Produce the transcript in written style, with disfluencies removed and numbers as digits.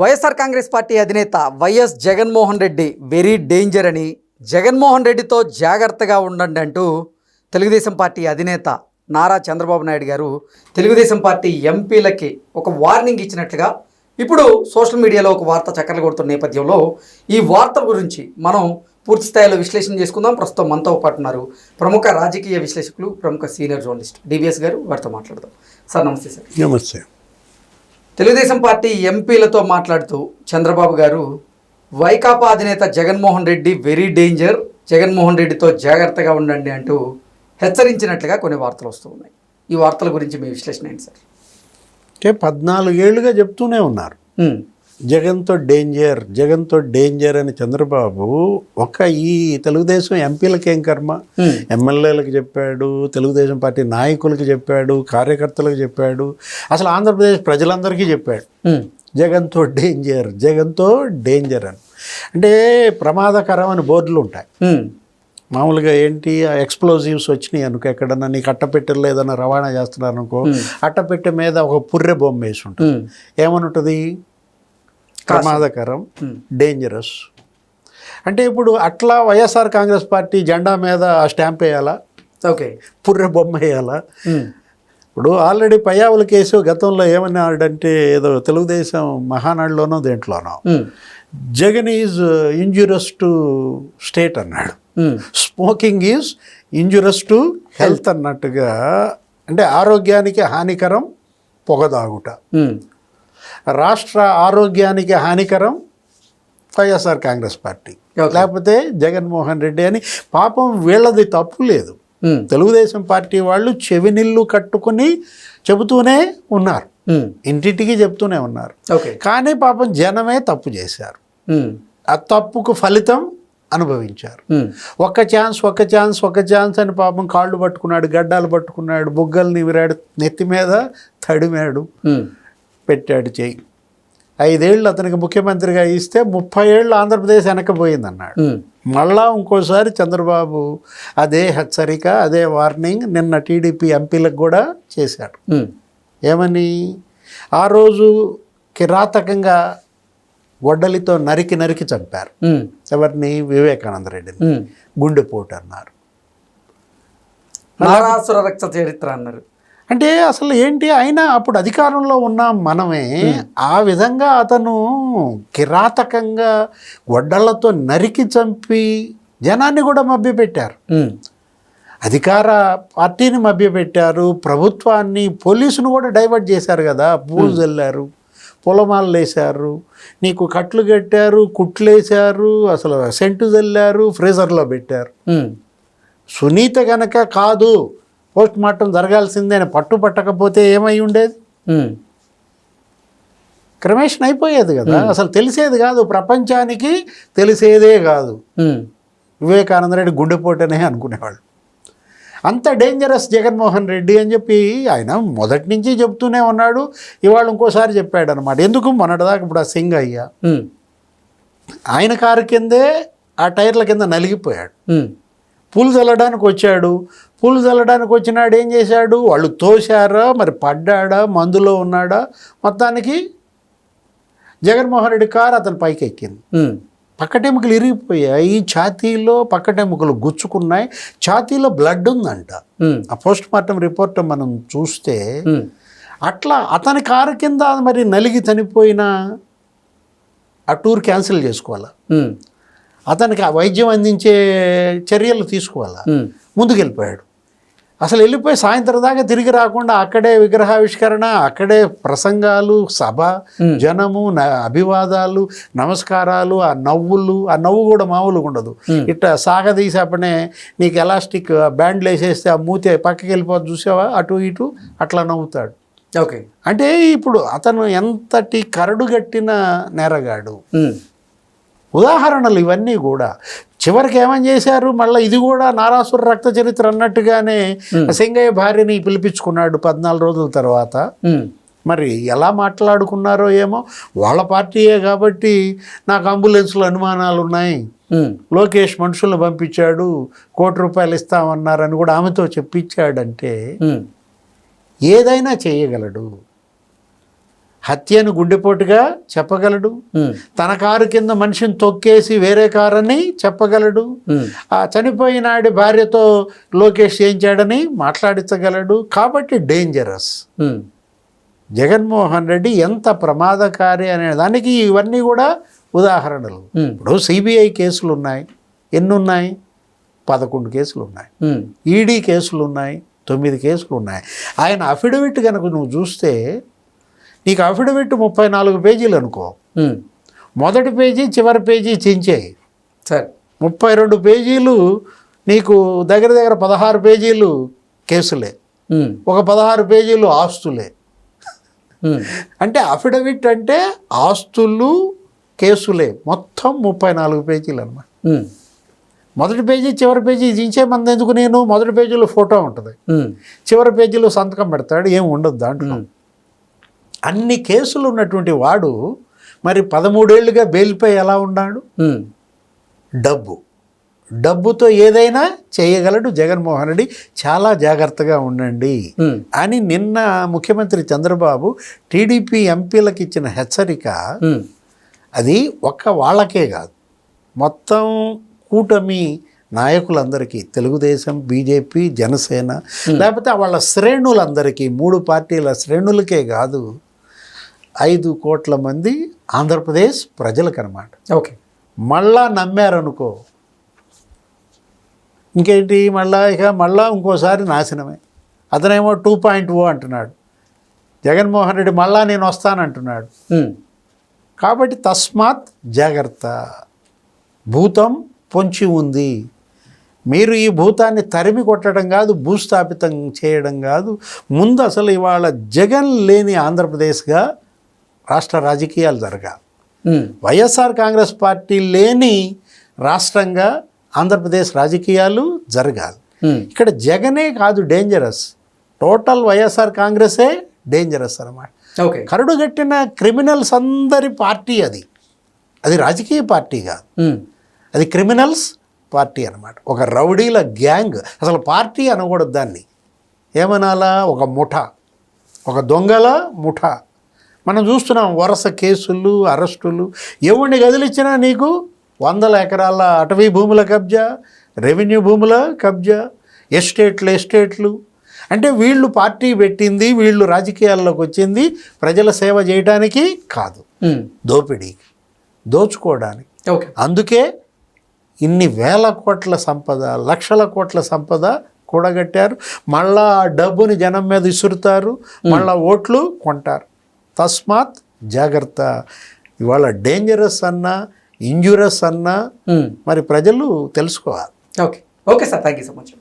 YSR Congress party అధినేత YS Jaganmohan Reddy very danger అని, జగన్మోహన్ రెడ్డితో జాగ్రత్తగా ఉండండి అంటూ తెలుగుదేశం పార్టీ అధినేత నారా చంద్రబాబు నాయుడు గారు తెలుగుదేశం పార్టీ ఎంపీలకి ఒక వార్నింగ్ ఇచ్చినట్లుగా ఇప్పుడు సోషల్ మీడియాలో ఒక వార్త చక్కర్లు కొడుతున్న నేపథ్యంలో ఈ వార్త గురించి మనం పూర్తి స్థాయిలో విశ్లేషణ చేసుకుందాం. ప్రస్తుతం మనతో పాటు ఉన్నారు ప్రముఖ రాజకీయ విశ్లేషకులు, ప్రముఖ సీనియర్ జర్నలిస్ట్ డివిఎస్ గారు. వారితో మాట్లాడదాం. సార్ నమస్తే. సార్ నమస్తే. తెలుగుదేశం పార్టీ ఎంపీలతో మాట్లాడుతూ చంద్రబాబు గారు వైకాపా అధినేత జగన్మోహన్ రెడ్డి వెరీ డేంజర్, జగన్మోహన్ రెడ్డితో జాగ్రత్తగా ఉండండి అంటూ హెచ్చరించినట్లుగా కొన్ని వార్తలు వస్తూ ఉన్నాయి. ఈ వార్తల గురించి మీ విశ్లేషణ ఏంటి సార్? అంటే 14 ఏళ్ళుగా చెప్తూనే ఉన్నారు జగన్తో డేంజర్ అని చంద్రబాబు. ఈ తెలుగుదేశం ఎంపీలకి ఏం కర్మ, ఎమ్మెల్యేలకు చెప్పాడు, తెలుగుదేశం పార్టీ నాయకులకి చెప్పాడు, కార్యకర్తలకు చెప్పాడు, అసలు ఆంధ్రప్రదేశ్ ప్రజలందరికీ చెప్పాడు జగన్తో డేంజర్ అని. అంటే ప్రమాదకరం అని బోర్డులు ఉంటాయి. మామూలుగా ఏంటి, ఎక్స్ప్లోజివ్స్ వచ్చినాయి అనుకో, ఎక్కడన్నా నీకు అట్టపెట్టెలు ఏదన్నా రవాణా చేస్తున్నారు అనుకో, అట్టపెట్టె మీద ఒక పుర్రె బొమ్మ వేసి ఉంటుంది. ఏమని ఉంటుంది? ప్రమాదకరం, డేంజరస్. అంటే ఇప్పుడు అట్లా వైఎస్ఆర్ కాంగ్రెస్ పార్టీ జెండా మీద ఆ స్టాంప్ వేయాలా? ఓకే, పుర్రె బొమ్మ వేయాలా? ఇప్పుడు ఆల్రెడీ పయ్యావుల కేసు గతంలో ఏమన్నాడంటే, ఏదో తెలుగుదేశం మహానాడులోనో దేంట్లోనో, Jagan is injurious to state అన్నాడు, smoking is injurious to health అన్నట్టుగా. అంటే ఆరోగ్యానికి హానికరం పొగదాగుట, రాష్ట్ర ఆరోగ్యానికి హానికరం వైఎస్ఆర్ కాంగ్రెస్ పార్టీ, లేకపోతే జగన్మోహన్ రెడ్డి అని. పాపం వీళ్ళది తప్పు లేదు. తెలుగుదేశం పార్టీ వాళ్ళు చెవినిల్లు కట్టుకుని చెబుతూనే ఉన్నారు, ఇంటింటికి చెప్తూనే ఉన్నారు. కానీ పాపం జనమే తప్పు చేశారు, ఆ తప్పుకు ఫలితం అనుభవించారు. ఒక్క ఛాన్స్ అని పాపం కాళ్ళు పట్టుకున్నాడు, గడ్డాలు పట్టుకున్నాడు, బుగ్గలు నివిరాడు, నెత్తి మీద తడిమాడు, పెట్టాడు చేయి. 5 ఏళ్ళు అతనికి ముఖ్యమంత్రిగా ఇస్తే 30 ఏళ్ళు ఆంధ్రప్రదేశ్ వెనకపోయిందన్నాడు. మళ్ళా ఇంకోసారి చంద్రబాబు అదే హెచ్చరిక, అదే వార్నింగ్ నిన్న టీడీపీ ఎంపీలకు కూడా చేశాడు. ఏమని? ఆ రోజు కిరాతకంగా గొడ్డలితో నరికి చంపారు. ఎవరిని? వివేకానంద రెడ్డిని. గుండెపోటు అన్నారు, నారాసుర రక్త చరిత్ర అన్నారు. అంటే అసలు ఏంటి, అయినా అప్పుడు అధికారంలో ఉన్నాం మనమే. ఆ విధంగా అతను కిరాతకంగా గొడ్డళ్లతో నరికి చంపి జనాన్ని కూడా మభ్యపెట్టారు, అధికార పార్టీని మభ్యపెట్టారు, ప్రభుత్వాన్ని, పోలీసును కూడా డైవర్ట్ చేశారు కదా. పూలు చల్లారు, పొలమాలు వేశారు, నీకు కట్లు కట్టారు, కుట్లేశారు, అసలు సెంటు చల్లారు, ఫ్రీజర్లో పెట్టారు. సునీత గనక కాదు, పోస్ట్ మార్టం జరగాల్సిందే అని పట్టుపట్టకపోతే ఏమై ఉండేది? క్రమేషన్ అయిపోయేది కదా. అసలు తెలిసేది కాదు, ప్రపంచానికి తెలిసేదే కాదు. వివేకానంద రెడ్డి గుండెపోటనే అనుకునేవాళ్ళు. అంత డేంజరస్ జగన్మోహన్ రెడ్డి అని చెప్పి ఆయన మొదటి నుంచి చెప్తూనే ఉన్నాడు. ఇవాళ ఇంకోసారి చెప్పాడు అనమాట. ఎందుకు? మొన్నటిదాకా ఇప్పుడు ఆ సింగ్ అయ్యా ఆయన కారు కిందే ఆ టైర్ల కింద నలిగిపోయాడు. పూలు చల్లడానికి వచ్చాడు, పూలు చల్లడానికి వచ్చినాడు, ఏం చేశాడు? వాళ్ళు తోశారా, మరి పడ్డాడా, మందులో ఉన్నాడా, మొత్తానికి జగన్మోహన్ రెడ్డి కారు అతని పైకి ఎక్కింది. పక్కటెముకలు ఇరిగిపోయాయి, ఛాతీలో పక్కటెముకలు గుచ్చుకున్నాయి, ఛాతీలో బ్లడ్ ఉందంట. ఆ పోస్ట్ మార్టం రిపోర్ట్ మనం చూస్తే అట్లా అతని కారు కింద మరి నలిగి చనిపోయిన ఆ టూర్ క్యాన్సిల్ చేసుకోవాలా, అతనికి ఆ వైద్యం అందించే చర్యలు తీసుకోవాలా, ముందుకెళ్ళిపోయాడు. అసలు వెళ్ళిపోయి సాయంత్రం దాకా తిరిగి రాకుండా అక్కడే విగ్రహావిష్కరణ, అక్కడే ప్రసంగాలు, సభ, జనము, అభివాదాలు, నమస్కారాలు, ఆ నవ్వులు. ఆ నవ్వు కూడా మామూలుగా ఉండదు. ఇట్లా సాగదీసేపనే నీకు ఎలాస్టిక్ బ్యాండ్లు వేసేస్తే ఆ మూతి పక్కకి వెళ్ళిపోతే చూసావా, అటు ఇటు అట్లా నవ్వుతాడు. ఓకే, అంటే ఇప్పుడు అతను ఎంతటి కరడుగట్టిన నేరగాడు. ఉదాహరణలు ఇవన్నీ కూడా. చివరికి ఏమని చేశారు, మళ్ళీ ఇది కూడా నారాసుర రక్త చరిత్ర అన్నట్టుగానే సింగయ్య భార్యని పిలిపించుకున్నాడు 14 రోజుల తర్వాత. మరి ఎలా మాట్లాడుకున్నారో ఏమో. వాళ్ళ పార్టీయే కాబట్టి నాకు అంబులెన్స్లో అనుమానాలు ఉన్నాయి, లోకేష్ మనుషులను పంపించాడు, ₹1 కోటి ఇస్తామన్నారని కూడా ఆమెతో చెప్పించాడంటే ఏదైనా చేయగలడు. హత్యను గుండెపోటుగా చెప్పగలడు, తన కారు కింద మనిషిని తొక్కేసి వేరే కారు అని చెప్పగలడు, ఆ చనిపోయినాడి భార్యతో లోకేష్ చేయించాడని మాట్లాడించగలడు. కాబట్టి డేంజరస్. జగన్మోహన్ రెడ్డి ఎంత ప్రమాదకారి అనే దానికి ఇవన్నీ కూడా ఉదాహరణలు. ఇప్పుడు సిబిఐ కేసులు ఉన్నాయి. ఎన్ని ఉన్నాయి? 11 కేసులు ఉన్నాయి. ఈడీ కేసులు ఉన్నాయి. 9 కేసులు ఉన్నాయి. ఆయన అఫిడవిట్ కనుక నువ్వు చూస్తే నీకు అఫిడవిట్ 34 పేజీలు అనుకో, మొదటి పేజీ చివరి పేజీ చించేయి, సరే 32 పేజీలు నీకు దగ్గర 16 పేజీలు కేసులే, ఒక 16 పేజీలు ఆస్తులే. అంటే అఫిడవిట్ అంటే ఆస్తులు కేసులే, మొత్తం 34 పేజీలు అనమాట. మొదటి పేజీ చివరి పేజీ దించే మంది ఎందుకు? నేను మొదటి పేజీలో ఫోటో ఉంటుంది, చివరి పేజీలో సంతకం పెడతాడు, ఏం ఉండదు దాంట్లో. అన్ని కేసులు ఉన్నటువంటి వాడు మరి 13 ఏళ్ళుగా బెయిల్పై ఎలా ఉన్నాడు? డబ్బుతో ఏదైనా చేయగలడు జగన్మోహన్ రెడ్డి. చాలా జాగ్రత్తగా ఉండండి అని నిన్న ముఖ్యమంత్రి చంద్రబాబు టీడీపీ ఎంపీలకు ఇచ్చిన హెచ్చరిక అది ఒక్క వాళ్ళకే కాదు, మొత్తం కూటమి నాయకులందరికీ, తెలుగుదేశం, బీజేపీ, జనసేన, లేకపోతే వాళ్ళ శ్రేణులందరికీ, 3 పార్టీల శ్రేణులకే కాదు, 5 కోట్ల మంది ఆంధ్రప్రదేశ్ ప్రజలకు అన్నమాట. ఓకే, మళ్ళా నమ్మారనుకో ఇంకేంటి, మళ్ళా ఇంకోసారి నాశనమే. అతనేమో 2.0 అంటున్నాడు, జగన్మోహన్ రెడ్డి మళ్ళా నేను వస్తానంటున్నాడు. కాబట్టి తస్మాత్ జాగ్రత్త, భూతం పొంచి ఉంది. మీరు ఈ భూతాన్ని తరిమి కొట్టడం కాదు, భూస్థాపితం చేయడం కాదు, ముందు అసలు ఇవాళ జగన్ లేని ఆంధ్రప్రదేశ్గా రాష్ట్ర రాజకీయాలు జరగాలి. వైఎస్ఆర్ కాంగ్రెస్ పార్టీ లేని రాష్ట్రంగా ఆంధ్రప్రదేశ్ రాజకీయాలు జరగాలి. ఇక్కడ జగనే కాదు డేంజరస్, టోటల్ వైఎస్ఆర్ కాంగ్రెసే డేంజరస్ అన్నమాట. కరడు కట్టిన క్రిమినల్స్ అందరి పార్టీ అది రాజకీయ పార్టీ కాదు, అది క్రిమినల్స్ పార్టీ అన్నమాట. ఒక రౌడీల గ్యాంగ్. అసలు పార్టీ అనకూడదు దాన్ని, ఏమనాలా? ఒక ముఠా, ఒక దొంగల ముఠా. మనం చూస్తున్నాం వరుస కేసులు, అరెస్టులు. ఎవరిని కదిలిచ్చినా నీకు 100 ఎకరాల అటవీ భూముల కబ్జా, రెవెన్యూ భూముల కబ్జా, ఎస్టేట్లు. అంటే వీళ్ళు పార్టీ పెట్టింది, వీళ్ళు రాజకీయాల్లోకి వచ్చింది ప్రజల సేవ చేయడానికి కాదు, దోపిడీకి, దోచుకోవడానికి. అందుకే ఇన్ని వేల కోట్ల సంపద, లక్షల కోట్ల సంపద కూడగట్టారు. మళ్ళా ఆ డబ్బుని జనం మీద ఇసురుతారు, మళ్ళా ఓట్లు కొంటారు. తస్మాత్ జాగ్రత్త. ఇవాళ డేంజరస్ అన్నా, ఇంజూరస్ అన్నా మరి ప్రజలు తెలుసుకోవాలి. Okay sir, thank you so much.